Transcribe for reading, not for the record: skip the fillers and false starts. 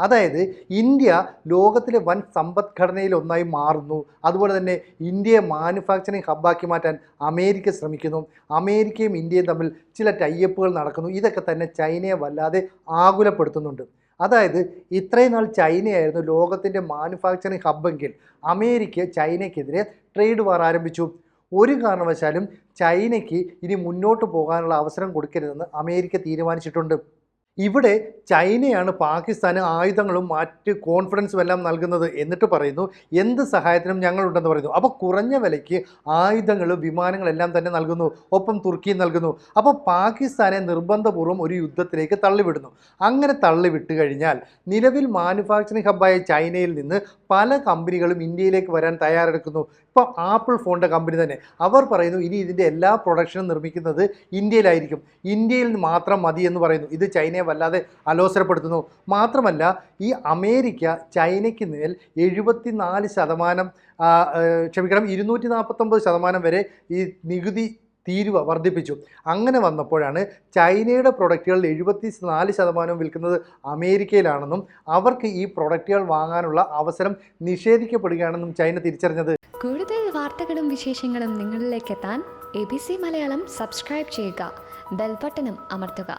അതായത് ഇന്ത്യ ലോകത്തിലെ വൻ സമ്പദ്ഘടനയിൽ ഒന്നായി മാറുന്നു. അതുപോലെ തന്നെ ഇന്ത്യയെ മാനുഫാക്ചറിങ് ഹബ്ബാക്കി മാറ്റാൻ അമേരിക്ക ശ്രമിക്കുന്നു. അമേരിക്കയും ഇന്ത്യയും തമ്മിൽ ചില ടൈഅപ്പുകൾ നടക്കുന്നു. ഇതൊക്കെ തന്നെ ചൈനയെ വല്ലാതെ ആകുലപ്പെടുത്തുന്നുണ്ട്. അതായത് ഇത്രയും നാൾ ചൈനയായിരുന്നു ലോകത്തിൻ്റെ മാനുഫാക്ചറിങ് ഹബ്ബെങ്കിൽ അമേരിക്ക ചൈനയ്ക്കെതിരെ ട്രേഡ് വാർ ആരംഭിച്ചു. ഒരു കാരണവശാലും ചൈനയ്ക്ക് ഇനി മുന്നോട്ട് പോകാനുള്ള അവസരം കൊടുക്കരുതെന്ന് അമേരിക്ക തീരുമാനിച്ചിട്ടുണ്ട്. ഇവിടെ ചൈനയാണ് പാകിസ്ഥാന് ആയുധങ്ങളും മറ്റ് കോൺഫിഡൻസും എല്ലാം നൽകുന്നത്. എന്നിട്ട് പറയുന്നു എന്ത് സഹായത്തിനും ഞങ്ങളുണ്ടെന്ന് പറയുന്നു. അപ്പോൾ കുറഞ്ഞ വിലയ്ക്ക് ആയുധങ്ങളും വിമാനങ്ങളെല്ലാം തന്നെ നൽകുന്നു, ഒപ്പം തുർക്കിയും നൽകുന്നു. അപ്പോൾ പാകിസ്ഥാനെ നിർബന്ധപൂർവ്വം ഒരു യുദ്ധത്തിലേക്ക് തള്ളിവിടുന്നു. അങ്ങനെ തള്ളിവിട്ട് കഴിഞ്ഞാൽ നിലവിൽ മാനുഫാക്ചറിങ് ഹബ്ബായ ചൈനയിൽ നിന്ന് പല കമ്പനികളും ഇന്ത്യയിലേക്ക് വരാൻ തയ്യാറെടുക്കുന്നു. ഇപ്പോൾ ആപ്പിൾ ഫോണിൻ്റെ കമ്പനി തന്നെ അവർ പറയുന്നു ഇനി ഇതിൻ്റെ എല്ലാ പ്രൊഡക്ഷനും നിർമ്മിക്കുന്നത് ഇന്ത്യയിലായിരിക്കും, ഇന്ത്യയിൽ മാത്രം മതി എന്ന് പറയുന്നു. ഇത് ചൈനയെ വല്ലാതെ അലോസരപ്പെടുത്തുന്നു. മാത്രമല്ല ഈ അമേരിക്ക ചൈനയ്ക്ക് മേൽ 74% 249% വരെ ഈ നികുതി തീരുവ വർദ്ധിപ്പിച്ചു. അങ്ങനെ വന്നപ്പോഴാണ് ചൈനയുടെ പ്രൊഡക്റ്റുകളിൽ 74% വിൽക്കുന്നത് അമേരിക്കയിലാണെന്നും അവർക്ക് ഈ പ്രൊഡക്റ്റുകൾ വാങ്ങാനുള്ള അവസരം നിഷേധിക്കപ്പെടുകയാണെന്നും ചൈന തിരിച്ചറിഞ്ഞത്. കൂടുതൽ വാർത്തകളും വിശേഷങ്ങളും നിങ്ങളിലേക്ക് എത്താൻ ABC മലയാളം സബ്സ്ക്രൈബ് ചെയ്യുക, ബെൽ ബട്ടണും അമർത്തുക.